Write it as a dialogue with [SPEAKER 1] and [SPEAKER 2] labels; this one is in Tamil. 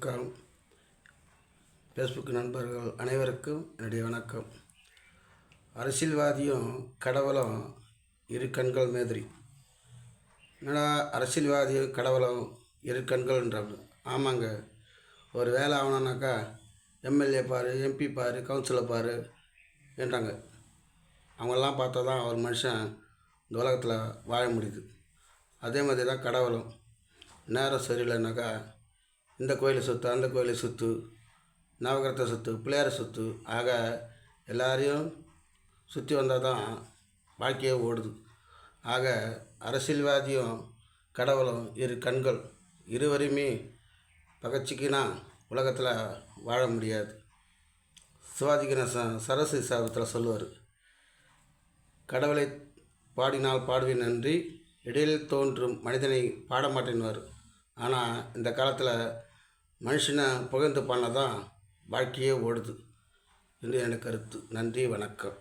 [SPEAKER 1] வணக்கம். ஃபேஸ்புக் நண்பர்கள் அனைவருக்கும் என்னுடைய வணக்கம். அரசியல்வாதியும் கடவுளும் இரு கண்கள் மாதிரி. என்னடா அரசியல்வாதியும் கடவுளும் இரு கண்கள்ன்றாங்க. ஆமாங்க, ஒரு வேலை ஆகணுன்னாக்கா எம்எல்ஏ பாரு, எம்பி பாரு, கவுன்சிலர் பாரு என்றாங்க. அவங்களெல்லாம் பார்த்தா தான் ஒரு மனுஷன் இந்த உலகத்தில் வாழ முடியுது. அதே மாதிரி தான் கடவுளும். நேரம் சரியில்லைனாக்கா இந்த கோயிலை சுற்று, அந்த கோயிலை சுற்று, நவகிரகத்தை சுற்று, பிள்ளையாரை சுற்று, ஆக எல்லாரையும் சுற்றி வந்தால் தான் வாழ்க்கையே ஓடுது. ஆக அரசியல்வாதியும் கடவுளும் இரு கண்கள். இருவரையுமே பகச்சிக்கினா உலகத்தில் வாழ முடியாது. சிவாஜி கணேசன் சரஸ்வதி சாபத்தில் சொல்லுவார், கடவுளை பாடினால் பாடுவேன் நன்றி, இடையில் தோன்றும் மனிதனை பாட மாட்டேன்னுவார். ஆனால் இந்த காலத்தில் மனுஷனை புகழ்ந்து பண்ண தான் வாழ்க்கையே ஓடுது என்று எனக்கு கருத்து. நன்றி, வணக்கம்.